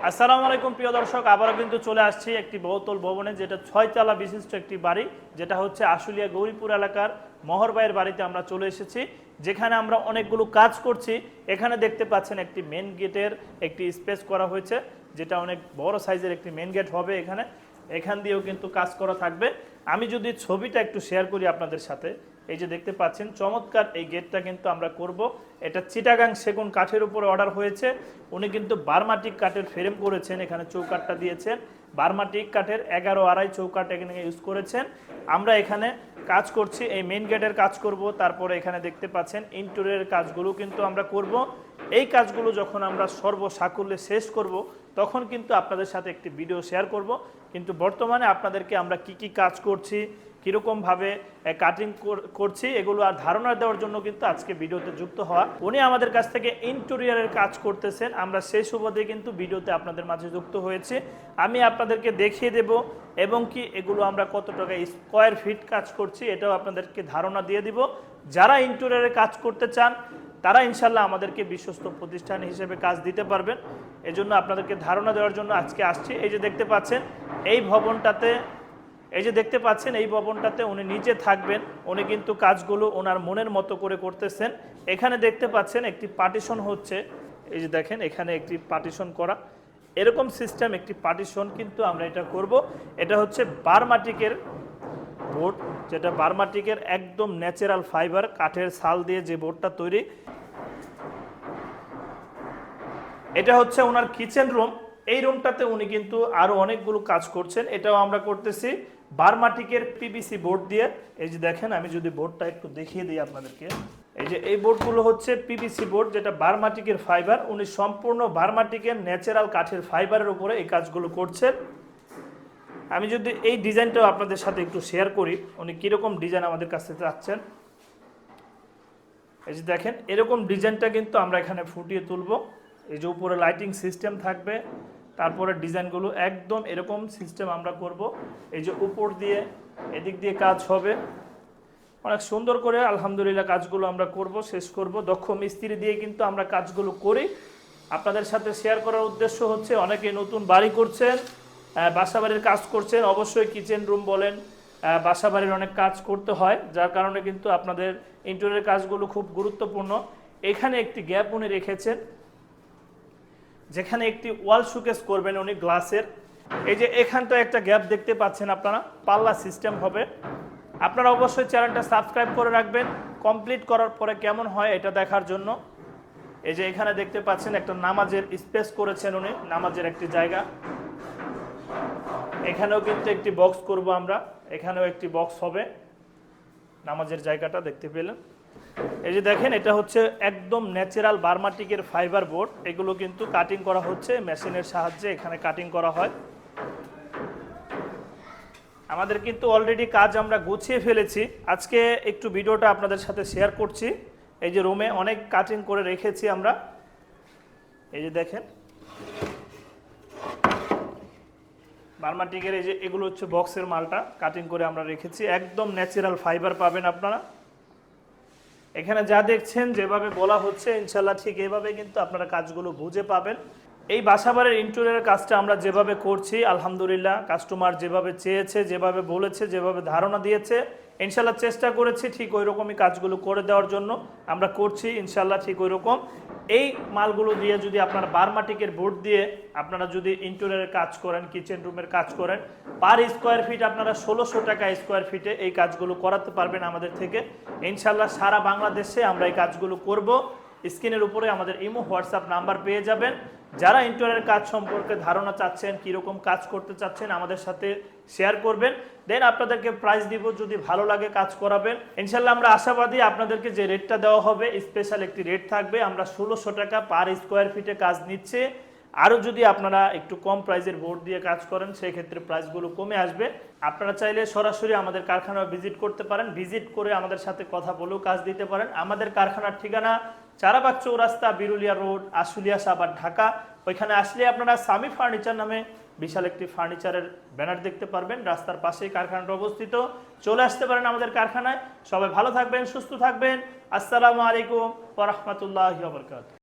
আসসালামু আলাইকুম প্রিয় দর্শক, আবারও কিন্তু চলে আসছি একটি বহুতল ভবনে, যেটা 6 তলা বিশিষ্ট একটি বাড়ি, যেটা হচ্ছে আশুলিয়া গৌরীপুর এলাকার মহরবাইয়ের বাড়িতে আমরা চলে এসেছি, যেখানে আমরা অনেকগুলো কাজ করছি। এখানে দেখতে পাচ্ছেন একটি মেন গেটের একটি স্পেস করা হয়েছে, যেটা অনেক বড় সাইজের একটি মেন গেট হবে। এখান দিয়েও কিন্তু কাজ করা থাকবে। আমি যদি ছবিটা একটু শেয়ার করি আপনাদের সাথে, এই যে দেখতে পাচ্ছেন চমৎকার এই গেটটা কিন্তু আমরা করব। এটা চিটাগাং সেগুন কাঠের উপরে অর্ডার হয়েছে। উনি কিন্তু বার্মাটিক কাঠের ফ্রেম করেছেন, এখানে চৌকাঠটা দিয়েছেন বার্মাটিক কাঠের 11.5 চৌকাঠ এখানে ইউজ করেছেন। আমরা এখানে কাজ করছি, এই মেইন গেটের কাজ করব, তারপরে এখানে দেখতে পাচ্ছেন ইন্টেরিয়রের কাজগুলো কিন্তু আমরা করব। এই কাজগুলো যখন আমরা সর্বসাকুল্যে শেষ করব, তখন কিন্তু আপনাদের সাথে একটি ভিডিও শেয়ার করব। কিন্তু বর্তমানে আপনাদেরকে আমরা কি কাজ করছি, কীরকমভাবে কাটিং করছি, এগুলো আর ধারণা দেওয়ার জন্য কিন্তু আজকে ভিডিওতে যুক্ত হওয়া। উনি আমাদের কাছ থেকে ইন্টেরিয়রের কাজ করতেছেন, আমরা সেই সুবাদে কিন্তু ভিডিওতে আপনাদের মাঝে যুক্ত হয়েছে। আমি আপনাদেরকে দেখিয়ে দেব এবং কি এগুলো আমরা কত টাকা স্কোয়ার ফিট কাজ করছি এটাও আপনাদেরকে ধারণা দিয়ে দিব। যারা ইন্টেরিয়রের কাজ করতে চান তারা ইনশাল্লাহ আমাদেরকে বিশ্বস্ত প্রতিষ্ঠান হিসেবে কাজ দিতে পারবেন। এজন্য আপনাদেরকে ধারণা দেওয়ার জন্য আজকে আসছি। এই যে দেখতে পাচ্ছেন এই ভবনটাতে উনি নিজে থাকবেন। উনি কিন্তু কাজগুলো ওনার মনের মতো করে করতেছেন। এখানে দেখতে পাচ্ছেন একটি পার্টিশন হচ্ছে, এই যে দেখেন এখানে একটি পার্টিশন করা, এরকম সিস্টেম একটি পার্টিশন কিন্তু আমরা এটা করব। এটা হচ্ছে বার্মাটিকের বোর্ড, যেটা বার্মাটিকের একদম ন্যাচারাল ফাইবার কাঠের ছাল দিয়ে যে বোর্ডটা তৈরি। এটা হচ্ছে ওনার কিচেন রুম। এই রুমটাতে উনি কিন্তু আরো অনেকগুলো কাজ করছেন, এটাও আমরা করতেছি বার্মাটিকের পিভিসি বোর্ড দিয়ে। এই যে দেখেন, আমি যদি বোর্ডটা একটু দেখিয়ে দিই আপনাদেরকে, এই যে এই বোর্ডগুলো হচ্ছে পিভিসি বোর্ড, যেটা বার্মাটিকের ফাইবার। উনি সম্পূর্ণ বার্মাটিকের ন্যাচারাল কাঠের ফাইবারের উপরে এই কাজগুলো করছেন। আমি যদি এই ডিজাইনটাও আপনাদের সাথে একটু শেয়ার করি, উনি কীরকম ডিজাইন আমাদের কাছে চাচ্ছেন। এই যে দেখেন এরকম ডিজাইনটা কিন্তু আমরা এখানে ফুটিয়ে তুলব। এই যে উপরে লাইটিং সিস্টেম থাকবে, তারপরে ডিজাইনগুলো একদম এরকম সিস্টেম আমরা করব। এই যে উপর দিয়ে এদিক দিয়ে কাজ হবে, অনেক সুন্দর করে আলহামদুলিল্লাহ কাজগুলো আমরা করব, শেষ করব। দক্ষ মিস্ত্রি দিয়ে কিন্তু আমরা কাজগুলো করি। আপনাদের সাথে শেয়ার করার উদ্দেশ্য হচ্ছে, অনেকে নতুন বাড়ি করছেন, বাসাবাড়ির কাজ করছেন, অবশ্যই কিচেন রুম বলেন, বাসাবাড়ির অনেক কাজ করতে হয়, যার কারণে কিন্তু আপনাদের ইন্টেরিয়রের কাজগুলো খুব গুরুত্বপূর্ণ। এখানে একটি গ্যাপ উনি রেখেছেন, যেখানে একটি ওয়াল শোকেস করবেন উনি গ্লাসের। এই যে এখানটা একটা গ্যাপ দেখতে পাচ্ছেন আপনারা, পাল্লা সিস্টেম হবে। আপনারা অবশ্যই চ্যানেলটা সাবস্ক্রাইব করে রাখবেন কমপ্লিট করার পরে কেমন হয় এটা দেখার জন্য। এই যে এখানে দেখতে পাচ্ছেন একটা নামাজের স্পেস করেছেন উনি, নামাজের একটি জায়গা। এখানেও কিন্তু একটি বক্স করব আমরা, এখানেও একটি বক্স হবে, নামাজের জায়গাটা দেখতে পেলেন। এই যে দেখেন এটা হচ্ছে একদম ন্যাচারাল বার্মাটিকের ফাইবার বোর্ড। এগুলো কিন্তু কাটিং করা হচ্ছে মেশিনের সাহায্যে, এখানে কাটিং করা হয়। আমাদের কিন্তু অলরেডি কাজ আমরা গুছিয়ে ফেলেছি। আজকে একটু ভিডিওটা আপনাদের সাথে শেয়ার করছি। এই যে রুমে অনেক কাটিং করে রেখেছি আমরা, এই যে দেখেন বার্মাটিকের এই যে এগুলো হচ্ছে বক্সের মালটা কাটিং করে আমরা রেখেছি, একদম ন্যাচারাল ফাইবার পাবেন আপনারা। এখানে যা দেখছেন যেভাবে বলা হচ্ছে ইনশাল্লাহ ঠিক এভাবে কিন্তু আপনারা কাজগুলো বুঝে পাবেন। এই বাসাবাড়ির ইন্টেরিয়রের কাজটা আমরা যেভাবে করছি আলহামদুলিল্লাহ, কাস্টমার যেভাবে চেয়েছে, যেভাবে বলেছে, যেভাবে ধারণা দিয়েছে, ইনশাল্লাহ চেষ্টা করেছি ঠিক ওই রকমই কাজগুলো করে দেওয়ার জন্য। আমরা করছি ইনশাল্লাহ ঠিক ওই রকম। এই মালগুলো দিয়ে যদি আপনারা বার্মাটিকের বোর্ড দিয়ে আপনারা যদি ইন্টেরিয়রের কাজ করেন, কিচেন রুমের কাজ করেন, পার স্কোয়ার ফিট আপনারা 1600 টাকা স্কোয়ার ফিটে এই কাজগুলো করাতে পারবেন আমাদের থেকে। ইনশাল্লাহ সারা বাংলাদেশে আমরা এই কাজগুলো করব। স্ক্রিনের উপরে আমাদের ইমো হোয়াটসঅ্যাপ নাম্বার পেয়ে যাবেন। যারা ইন্টেরিয়রের কাজ সম্পর্কে ধারণা চাচ্ছেন, কীরকম কাজ করতে চাচ্ছেন, আমাদের সাথে শেয়ার করবেন। দেন আপনাদেরকে প্রাইস দিব, যদি ভালো লাগে কাজ করাবেন। ইনশাল্লাহ আমরা আশাবাদী আপনাদেরকে যে রেটটা দেওয়া হবে স্পেশাল একটি রেট থাকবে। আমরা 1600 টাকা পার স্কোয়ার ফিটে কাজ নিচ্ছে। আরও যদি আপনারা একটু কম প্রাইসের বোর্ড দিয়ে কাজ করেন, সেই ক্ষেত্রে প্রাইসগুলো কমে আসবে। আপনারা চাইলে সরাসরি আমাদের কারখানা ভিজিট করতে পারেন, ভিজিট করে আমাদের সাথে কথা বলেও কাজ দিতে পারেন। আমাদের কারখানার ঠিকানা চারাবাগ চৌরাস্তা, বিরুলিয়া রোড, আশুলিয়া সাভার, ঢাকা। ওইখানে আসলে আপনারা সামি ফার্নিচার নামে বিশাল একটি ফার্নিচারের ব্যানার দেখতে পারবেন, রাস্তার পাশেই কারখানাটা অবস্থিত। চলে আসতে পারেন আমাদের কারখানায়। সবাই ভালো থাকবেন, সুস্থ থাকবেন। আসসালামু আলাইকুম ওয়া রাহমাতুল্লাহি ওয়া বারাকাতুহু।